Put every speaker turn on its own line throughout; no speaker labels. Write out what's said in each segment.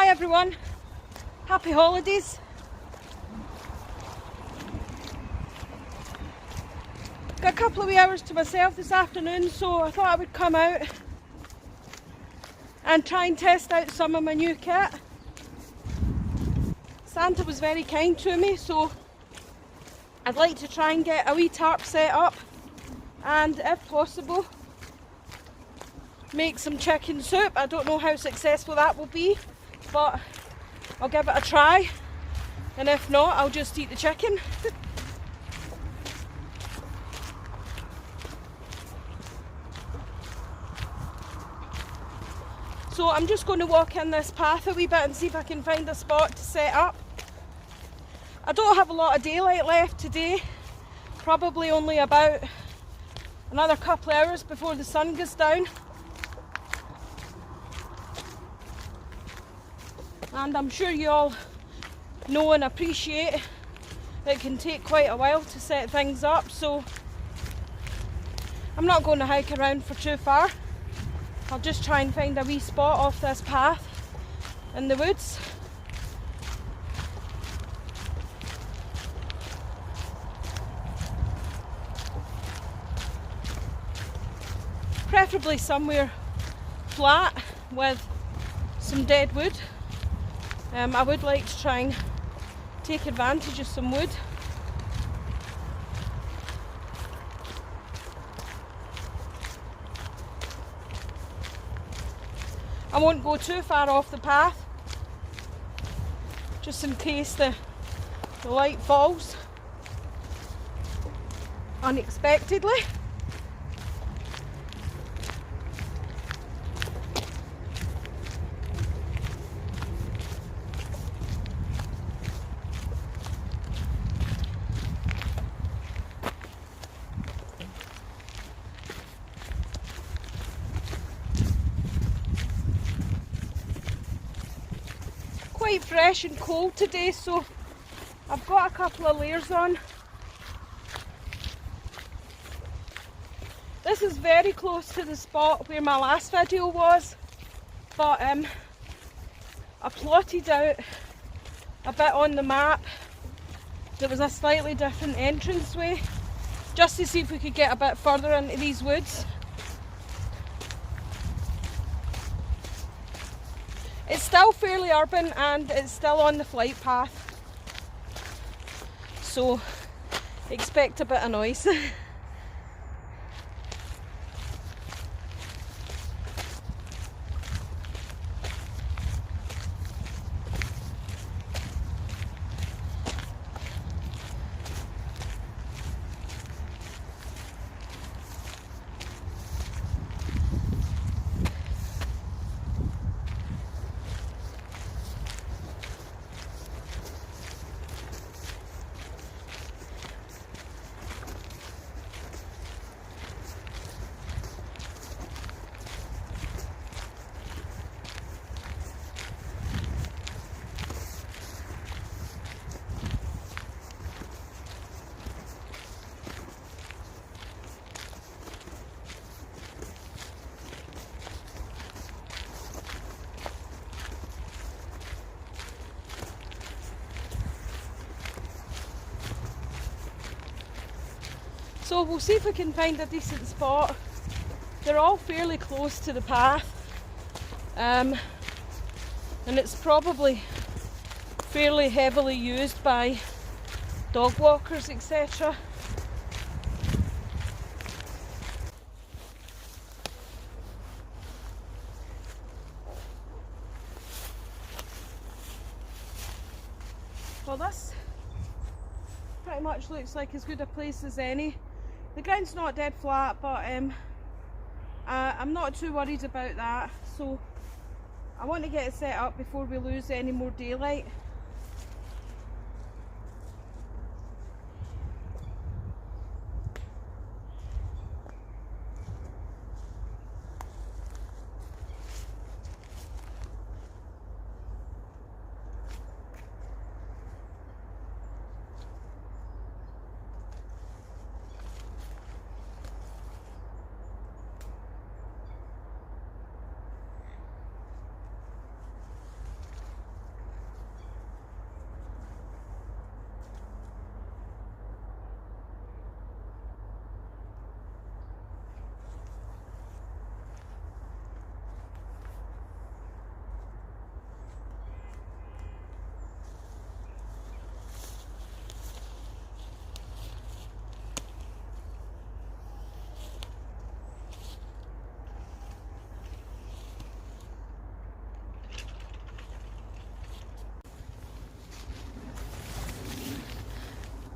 Hi everyone, happy holidays. Got a couple of wee hours to myself this afternoon, so I thought I would come out and try and test out some of my new kit. Santa was very kind to me, so I'd like to try and get a wee tarp set up and, if possible, make some chicken soup. I don't know how successful that will be, but I'll give it a try, and if not, I'll just eat the chicken. So I'm just going to walk in this path a wee bit and see if I can find a spot to set up. I don't have a lot of daylight left today, probably only about another couple of hours before the sun goes down. And I'm sure you all know and appreciate it can take quite a while to set things up, so I'm not going to hike around for too far. I'll just try and find a wee spot off this path in the woods. Preferably somewhere flat with some dead wood. I would like to try and take advantage of some wood. I won't go too far off the path, just in case the light falls unexpectedly. Quite fresh and cold today, so I've got a couple of layers on. This is very close to the spot where my last video was, but I plotted out a bit on the map. There was a slightly different entranceway, just to see if we could get a bit further into these woods. It's still fairly urban and it's still on the flight path, so expect a bit of noise. So we'll see if we can find a decent spot. They're all fairly close to the path, and it's probably fairly heavily used by dog walkers, etc. Well, this pretty much looks like as good a place as any. The ground's not dead flat, but I'm not too worried about that, so I want to get it set up before we lose any more daylight.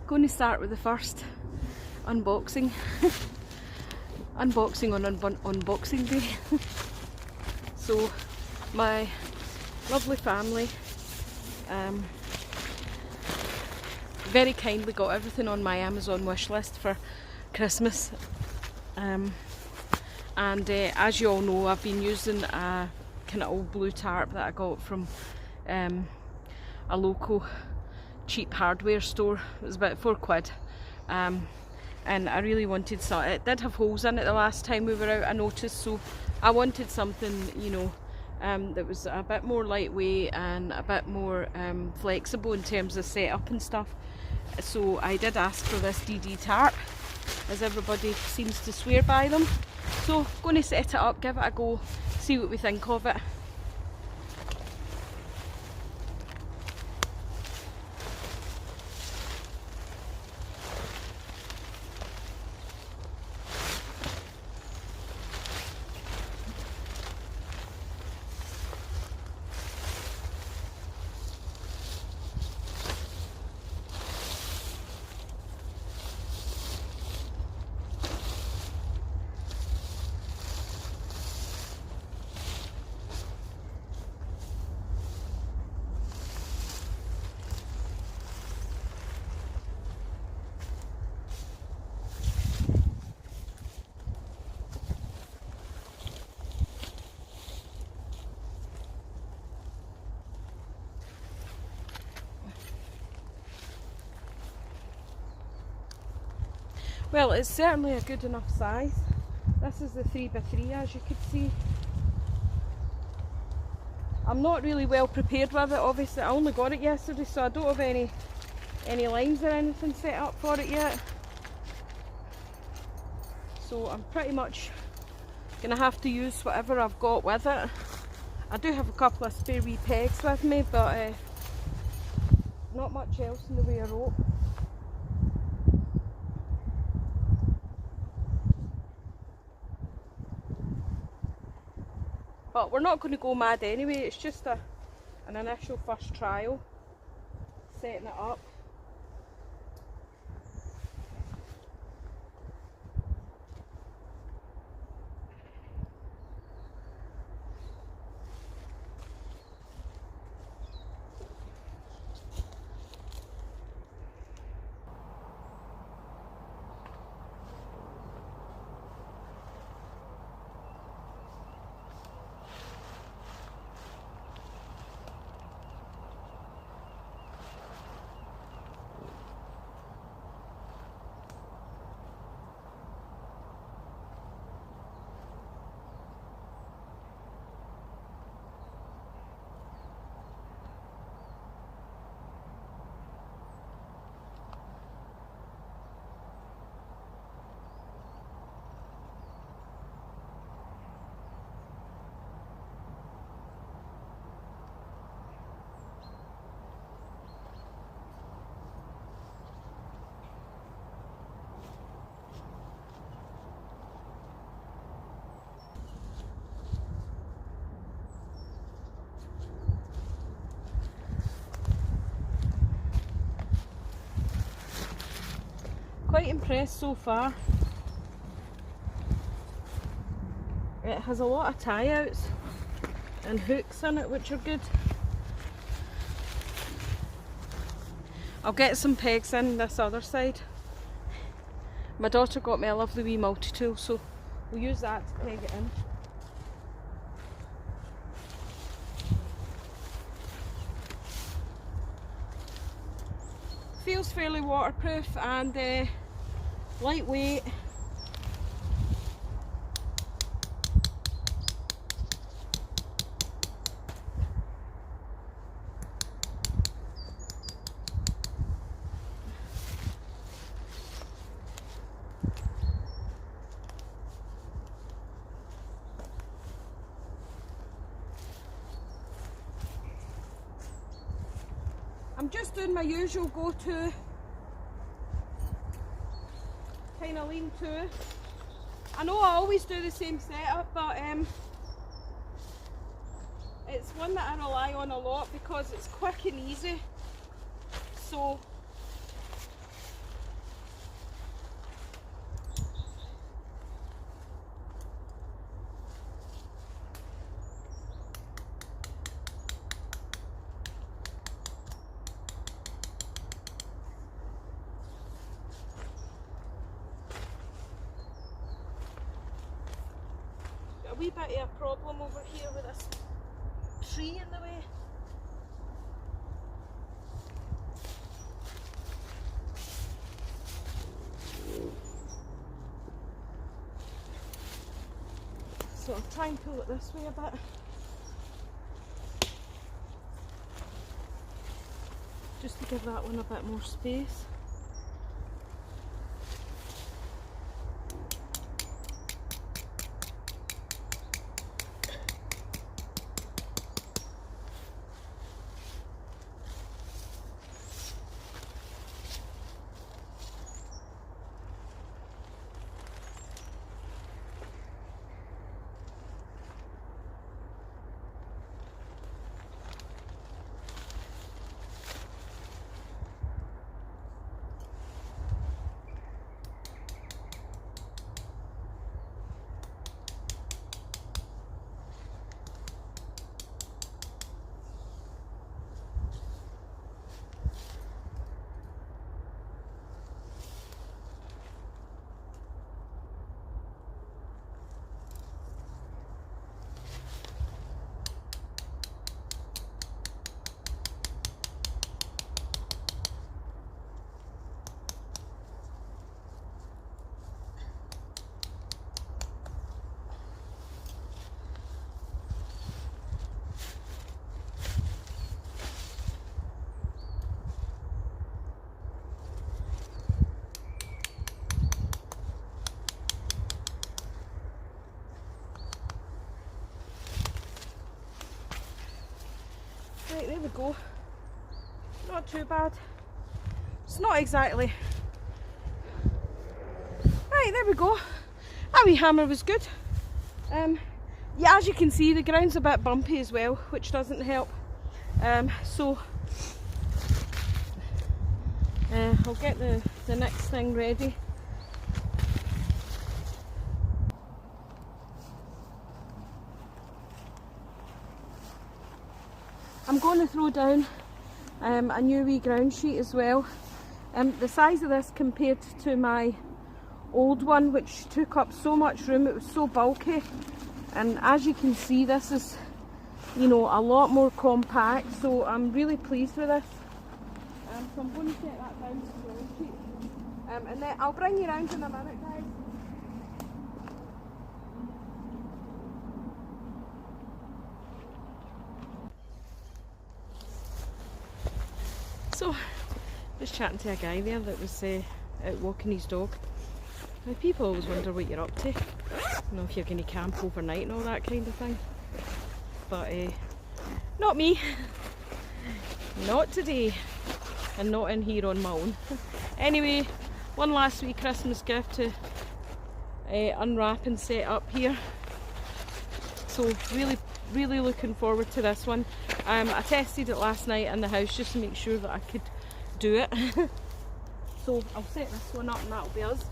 Going to start with the first unboxing. Unboxing on unboxing day. So my lovely family very kindly got everything on my Amazon wish list for Christmas, and as you all know, I've been using a kind of old blue tarp that I got from a local cheap hardware store. It was about £4, and I really wanted some. It did have holes in it the last time we were out, I noticed, so I wanted something, you know, that was a bit more lightweight and a bit more flexible in terms of setup and stuff. So I did ask for this DD tarp, as everybody seems to swear by them. So I'm going to set it up, give it a go, see what we think of it. Well, it's certainly a good enough size. This is the 3x3, as you could see. I'm not really well prepared with it, obviously. I only got it yesterday, so I don't have any lines or anything set up for it yet. So I'm pretty much going to have to use whatever I've got with it. I do have a couple of spare wee pegs with me, but not much else in the way of rope. But we're not going to go mad anyway, it's just an initial first trial, setting it up. Quite impressed so far. It has a lot of tie outs and hooks in it, which are good. I'll get some pegs in this other side. My daughter got me a lovely wee multi-tool, so we'll use that to peg it in. Feels fairly waterproof and lightweight. I'm just doing my usual go-to kind of lean-to. I know I always do the same setup, but it's one that I rely on a lot because it's quick and easy. So wee bit of a problem over here with this tree in the way. So I'll try and pull it this way a bit. Just to give that one a bit more space. Right, there we go. Not too bad. It's not exactly. Right, there we go. That wee hammer was good. Yeah, as you can see, the ground's a bit bumpy as well, which doesn't help. So I'll get the next thing ready. I'm going to throw down a new wee ground sheet as well. The size of this compared to my old one, which took up so much room, it was so bulky, and as you can see, this is, you know, a lot more compact, so I'm really pleased with this. So I'm going to set that down to the ground sheet, and then I'll bring you around in a minute, guys. So, just chatting to a guy there that was out walking his dog. Now, people always wonder what you're up to, you know, if you're going to camp overnight and all that kind of thing. But not me, not today, and not in here on my own. Anyway, one last wee Christmas gift to unwrap and set up here. So really looking forward to this one. I tested it last night in the house just to make sure that I could do it. So I'll set this one up and that'll be us.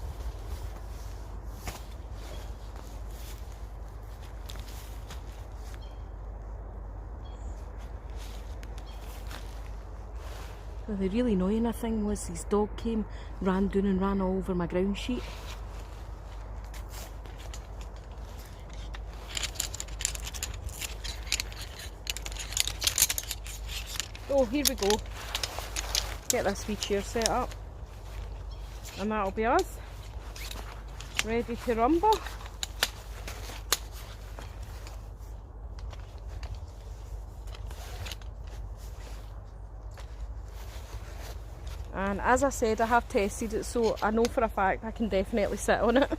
Well, the really annoying thing was his dog came, ran down and ran all over my ground sheet. Oh, here we go. Get this wee chair set up. And that'll be us. Ready to rumble. And as I said, I have tested it, so I know for a fact I can definitely sit on it.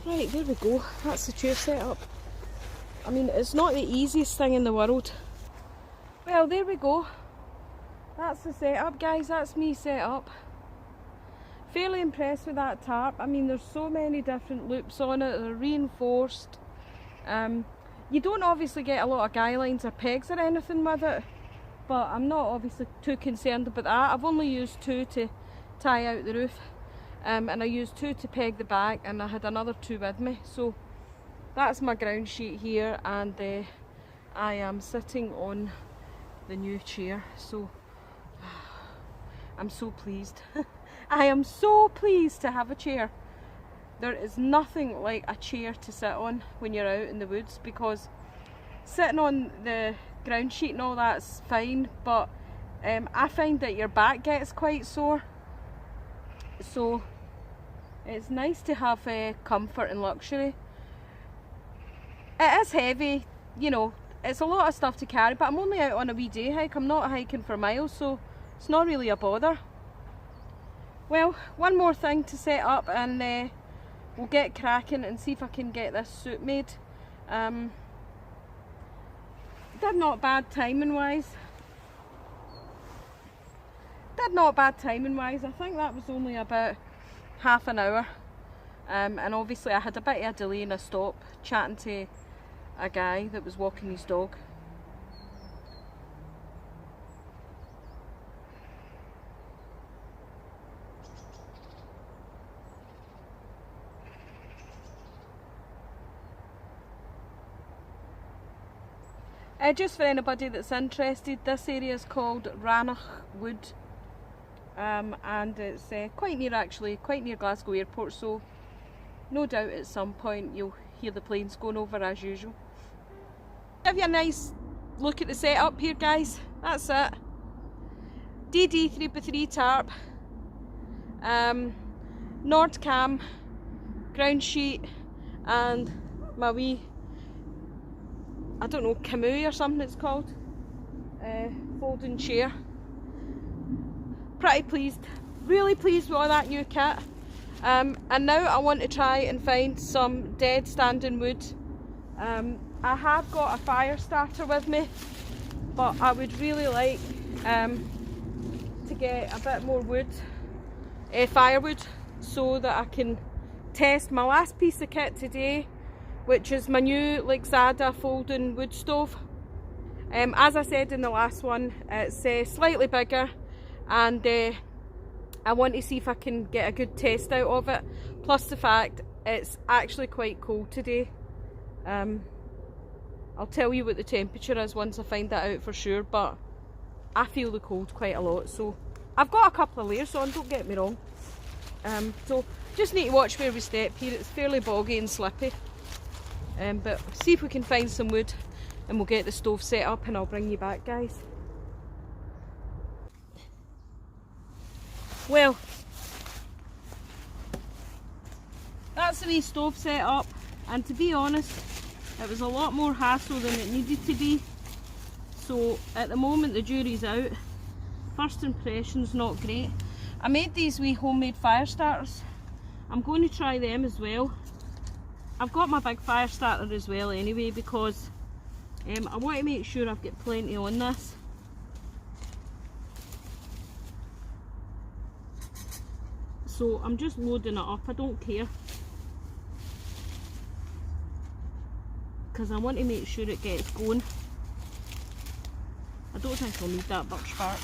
Right, there we go. That's the chair set up. I mean, it's not the easiest thing in the world. Well, there we go. That's the setup, guys. That's me set up. Fairly impressed with that tarp. I mean, there's so many different loops on it. They're reinforced. You don't obviously get a lot of guy lines or pegs or anything with it, but I'm not obviously too concerned about that. I've only used 2 to tie out the roof, and I used 2 to peg the back, and I had another 2 with me. So that's my ground sheet here, and I am sitting on the new chair. So I'm so pleased. I am so pleased to have a chair. There is nothing like a chair to sit on when you're out in the woods, because sitting on the ground sheet and all that's fine, but I find that your back gets quite sore. So it's nice to have comfort and luxury. It is heavy, you know, it's a lot of stuff to carry, but I'm only out on a wee day hike. I'm not hiking for miles, so it's not really a bother. Well, one more thing to set up, and we'll get cracking and see if I can get this suit made. Did not bad timing wise. I think that was only about half an hour. And obviously I had a bit of a delay and a stop chatting to a guy that was walking his dog. Just for anybody that's interested, this area is called Rannoch Wood, and it's quite near Glasgow Airport, so no doubt at some point you'll hear the planes going over as usual. Give you a nice look at the setup here, guys. That's it. DD 3x3 tarp, Nordcam, ground sheet, and my wee, I don't know, Camus or something it's called, folding chair. Pretty pleased, really pleased with all that new kit. And now I want to try and find some dead standing wood. I have got a fire starter with me, but I would really like to get a bit more wood, firewood, so that I can test my last piece of kit today, which is my new Lixada folding wood stove. As I said in the last one, it's slightly bigger, and I want to see if I can get a good test out of it, plus the fact it's actually quite cold today. I'll tell you what the temperature is once I find that out for sure, but I feel the cold quite a lot, so I've got a couple of layers on, don't get me wrong. So just need to watch where we step here. It's fairly boggy and slippy. But see if we can find some wood and we'll get the stove set up, and I'll bring you back, guys. Well, that's the wee stove set up, and to be honest, it was a lot more hassle than it needed to be. So at the moment the jury's out. First impressions not great. I made these wee homemade fire starters. I'm going to try them as well. I've got my big fire starter as well anyway, because I want to make sure I've got plenty on this. So I'm just loading it up, I don't care, because I want to make sure it gets going. I don't think I'll need that birch bark.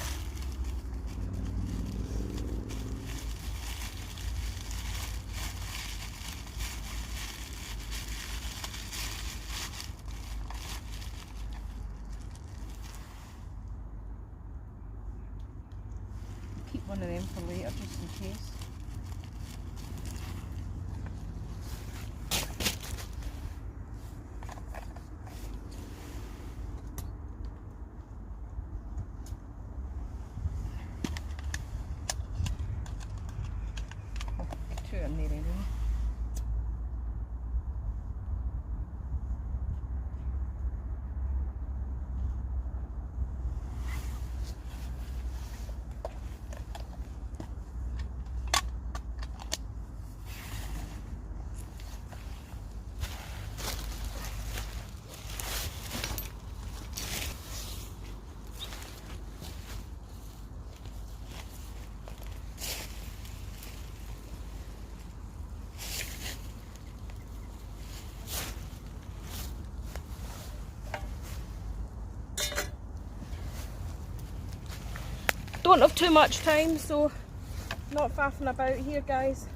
Keep one of them for later just in case. Two in there anyway. don't have too much time, so not faffing about here, guys.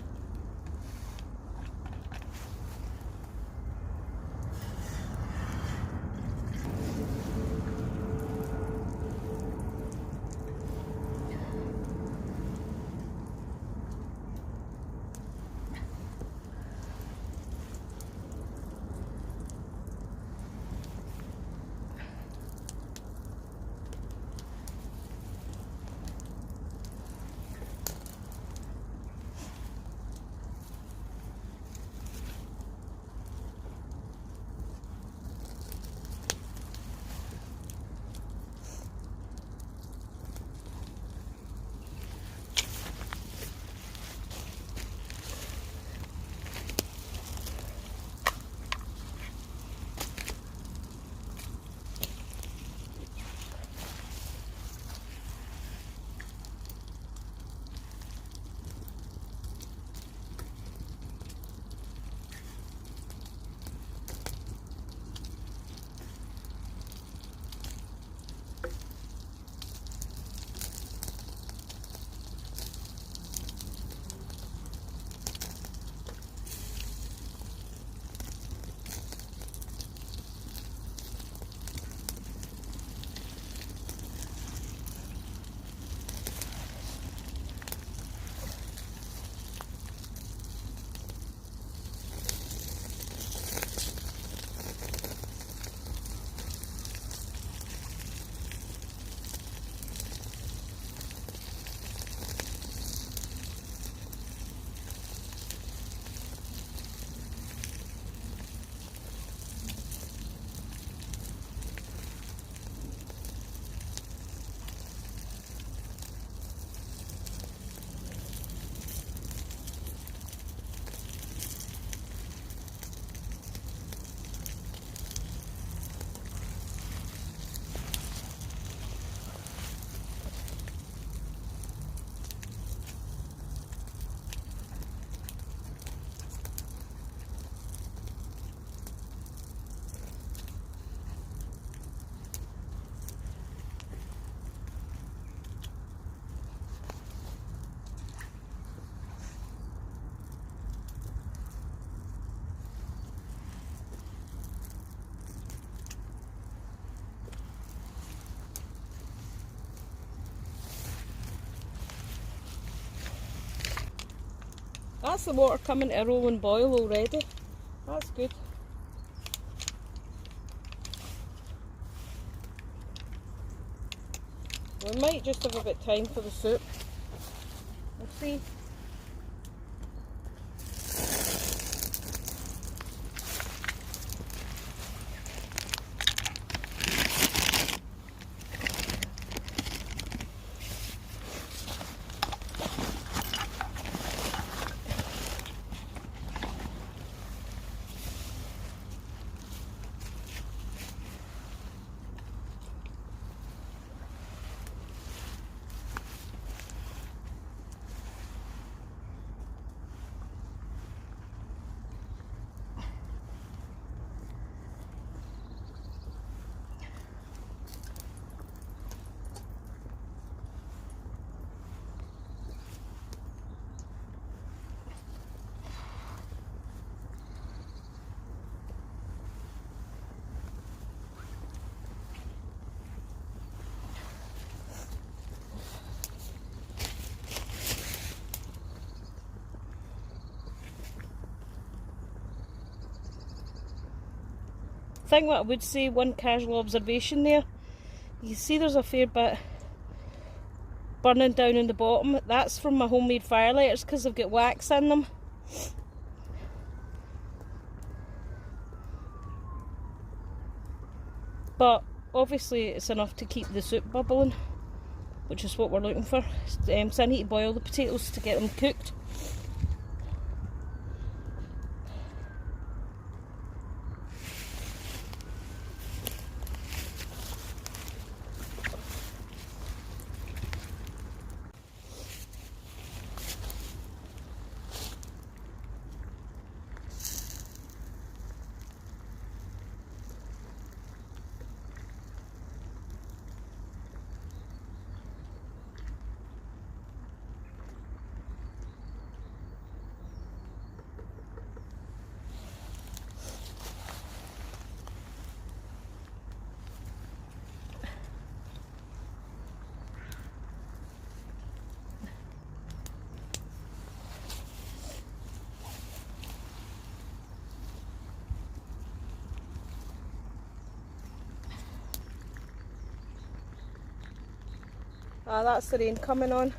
That's the water coming to a rolling boil already. That's good. We might just have a bit of time for the soup. We'll see. I think what I would say, one casual observation there, you can see there's a fair bit burning down in the bottom. That's from my homemade firelighters because they've got wax in them. But obviously it's enough to keep the soup bubbling, which is what we're looking for. So I need to boil the potatoes to get them cooked. Ah, that's the rain coming on.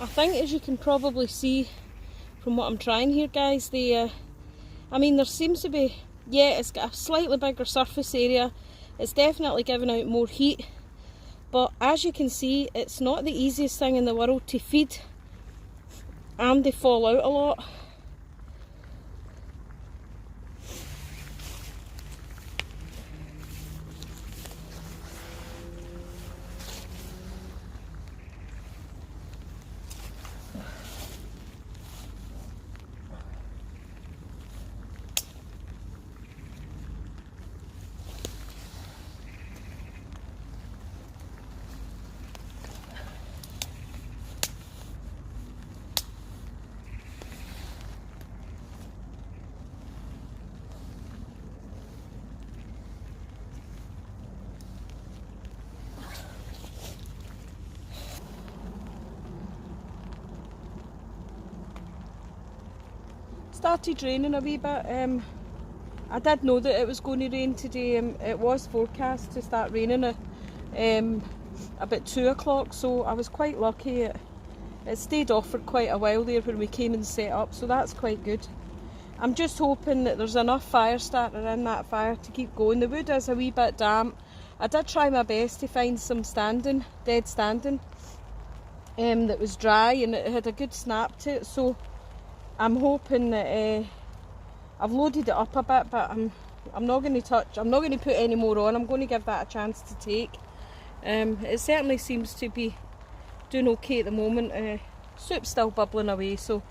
I think, as you can probably see from what I'm trying here, guys, I mean, there seems to be, yeah, it's got a slightly bigger surface area. It's definitely giving out more heat. But as you can see, it's not the easiest thing in the world to feed, and they fall out a lot. Started raining a wee bit. I did know that it was going to rain today. It was forecast to start raining at about 2 o'clock, so I was quite lucky. It stayed off for quite a while there when we came and set up, so that's quite good. I'm just hoping that there's enough fire starter in that fire to keep going. The wood is a wee bit damp. I did try my best to find some dead standing, that was dry and it had a good snap to it, so I'm hoping that I've loaded it up a bit, but I'm not going to put any more on. I'm going to give that a chance to take. It certainly seems to be doing okay at the moment. Soup's still bubbling away, so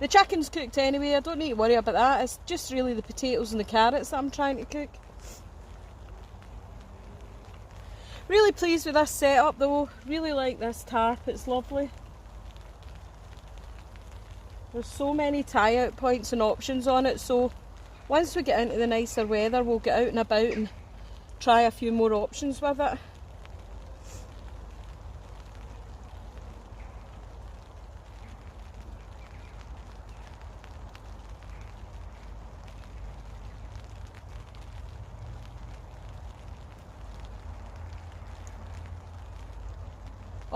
the chicken's cooked anyway. I don't need to worry about that. It's just really the potatoes and the carrots that I'm trying to cook. Really pleased with this setup though. Really like this tarp, it's lovely. There's so many tie out points and options on it, so once we get into the nicer weather we'll get out and about and try a few more options with it.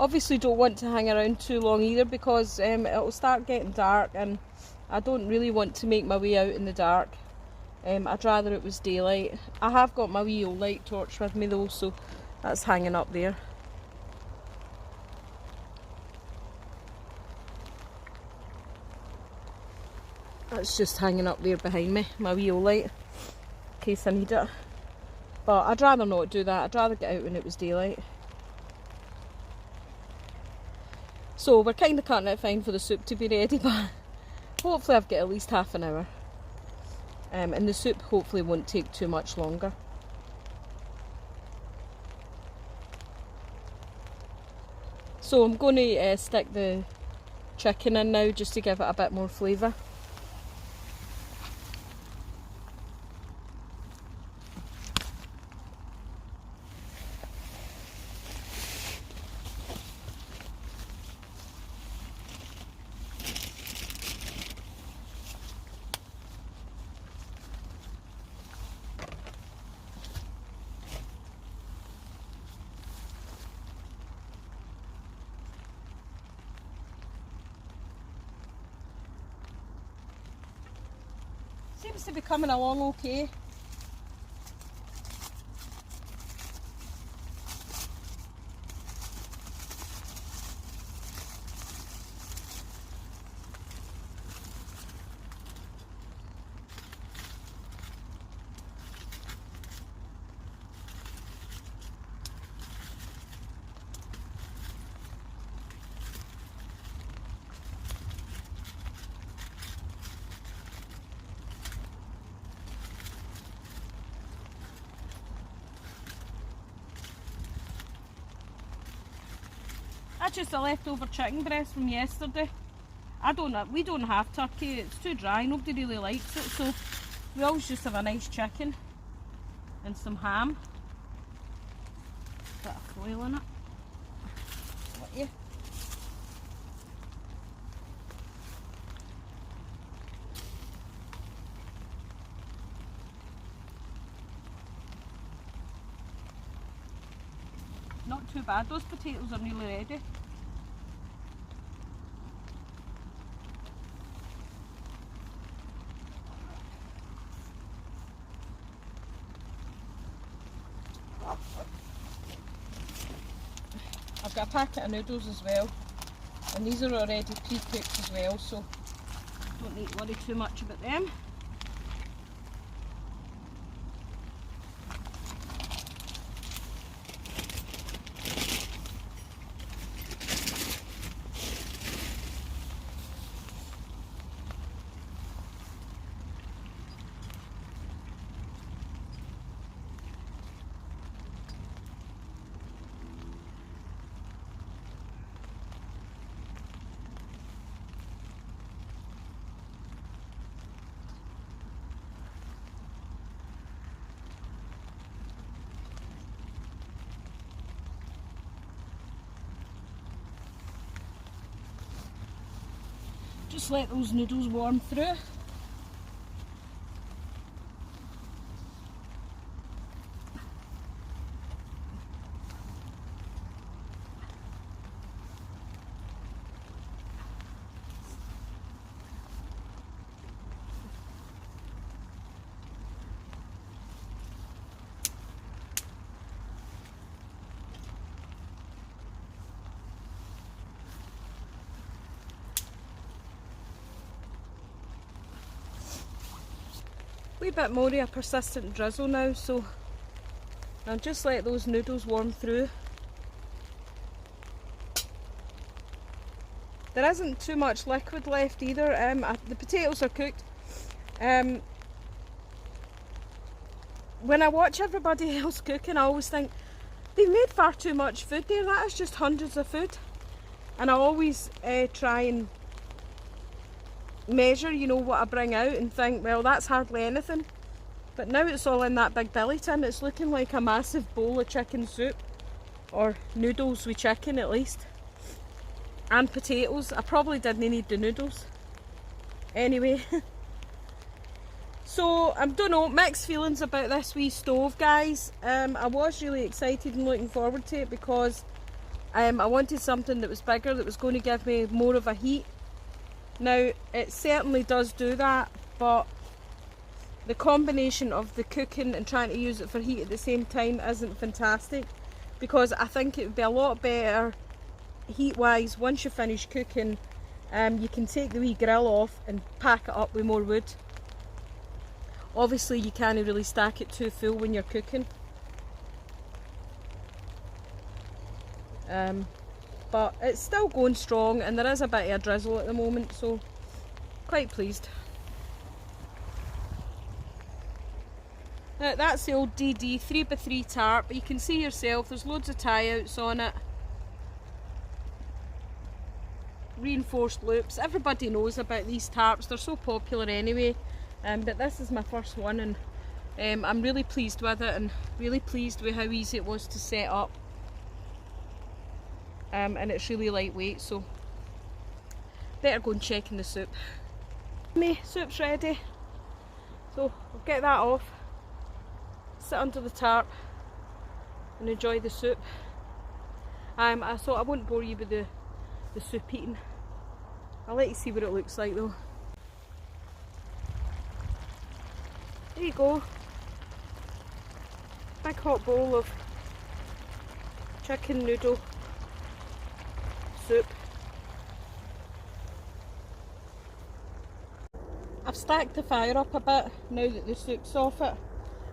Obviously don't want to hang around too long either, because it'll start getting dark and I don't really want to make my way out in the dark. I'd rather it was daylight. I have got my wee old light torch with me though, so that's hanging up there. That's just hanging up there behind me, my wee old light, in case I need it. But I'd rather not do that. I'd rather get out when it was daylight. So we're kind of cutting it fine for the soup to be ready, but hopefully I've got at least half an hour. And the soup hopefully won't take too much longer. So I'm going to stick the chicken in now just to give it a bit more flavour. Seems to be coming along okay. That's just a leftover chicken breast from yesterday. We don't have turkey, it's too dry, nobody really likes it, so we always just have a nice chicken and some ham. Bit of foil in it. What you? Not too bad. Those potatoes are nearly ready. I've got a packet of noodles as well, and these are already pre-cooked as well, so don't need to worry too much about them. Just let those noodles warm through. Wee bit more of a persistent drizzle now, so I'll just let those noodles warm through. There isn't too much liquid left either. The potatoes are cooked. When I watch everybody else cooking, I always think they've made far too much food there. That is just hundreds of food, and I always try and measure, you know, what I bring out and think, well, that's hardly anything. But now it's all in that big billy tin. It's looking like a massive bowl of chicken soup, or noodles with chicken at least, and potatoes. I probably didn't need the noodles anyway. So I don't know, mixed feelings about this wee stove, guys. I was really excited and looking forward to it because I wanted something that was bigger, that was going to give me more of a heat. Now, it certainly does do that, but the combination of the cooking and trying to use it for heat at the same time isn't fantastic, because I think it would be a lot better heat-wise once you finish cooking. You can take the wee grill off and pack it up with more wood. Obviously, you can't really stack it too full when you're cooking. But it's still going strong, and there is a bit of a drizzle at the moment, so quite pleased. Now, that's the old DD 3x3 tarp. You can see yourself, there's loads of tie-outs on it. Reinforced loops. Everybody knows about these tarps, they're so popular anyway. But this is my first one, and I'm really pleased with it, and really pleased with how easy it was to set up. And it's really lightweight, so better go and check in the soup. My soup's ready, so I'll get that off, sit under the tarp and enjoy the soup. I thought I wouldn't bore you with the soup eating. I'll let you see what it looks like though. There you go, big hot bowl of chicken noodle soup. I've stacked the fire up a bit now that the soup's off it.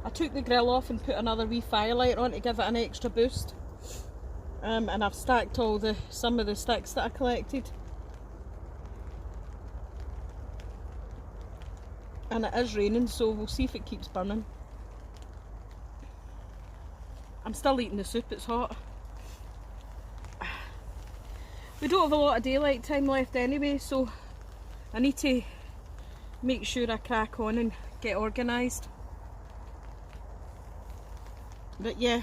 I took the grill off and put another wee firelight on to give it an extra boost. And I've stacked some of the sticks that I collected. And it is raining, so we'll see if it keeps burning. I'm still eating the soup, it's hot. We don't have a lot of daylight time left anyway, so I need to make sure I crack on and get organised. But yeah,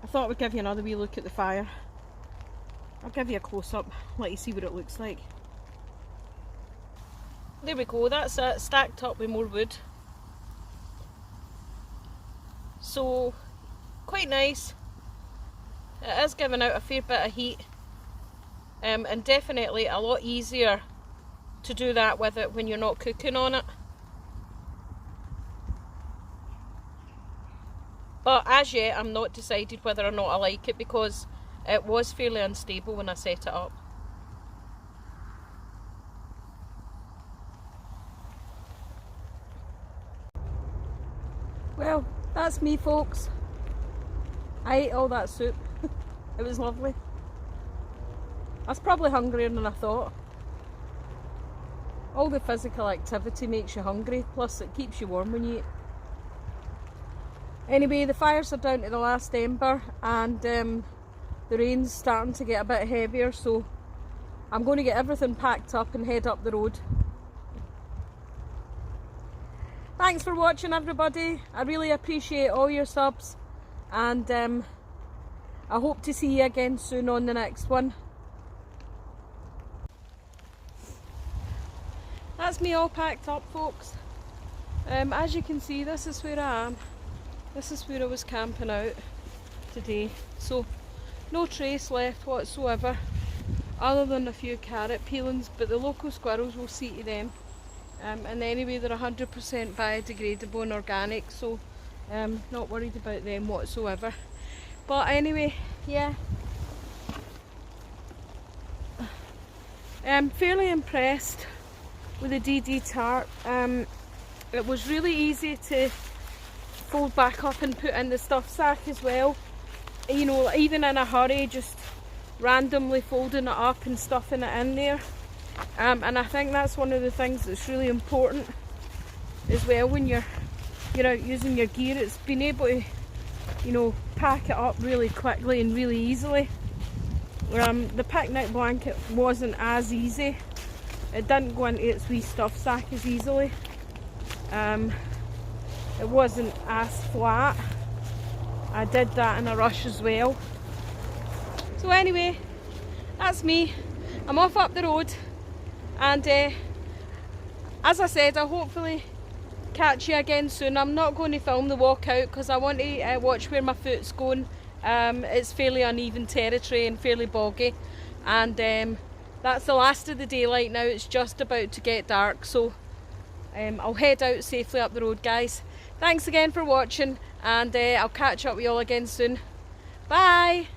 I thought I would give you another wee look at the fire. I'll give you a close-up, let you see what it looks like. There we go, that's it, stacked up with more wood. So, quite nice. It is giving out a fair bit of heat, and definitely a lot easier to do that with it when you're not cooking on it. But as yet I'm not decided whether or not I like it, because it was fairly unstable when I set it up. Well, that's me, folks. I ate all that soup. It was lovely. I was probably hungrier than I thought. All the physical activity makes you hungry, plus it keeps you warm when you eat. Anyway, the fires are down to the last ember, and the rain's starting to get a bit heavier, so I'm going to get everything packed up and head up the road. Thanks for watching, everybody. I really appreciate all your subs, and I hope to see you again soon on the next one. That's me all packed up, folks. As you can see, this is where I am. This is where I was camping out today. So no trace left whatsoever, other than a few carrot peelings, but the local squirrels will see to them. And anyway, they're 100% biodegradable and organic, so not worried about them whatsoever. But anyway, yeah, I'm fairly impressed with the DD tarp. It was really easy to fold back up and put in the stuff sack as well. You know, even in a hurry, just randomly folding it up and stuffing it in there. And I think that's one of the things that's really important as well when you're out using your gear. It's being able to, you know, pack it up really quickly and really easily. The picnic blanket wasn't as easy. It didn't go into its wee stuff sack as easily. It wasn't as flat. I did that in a rush as well. So anyway, that's me. I'm off up the road, and as I said, I'll hopefully catch you again soon. I'm not going to film the walk out because I want to watch where my foot's going. It's fairly uneven territory and fairly boggy, and that's the last of the daylight now. It's just about to get dark, so I'll head out safely up the road, guys. Thanks again for watching, and I'll catch up with you all again soon. Bye!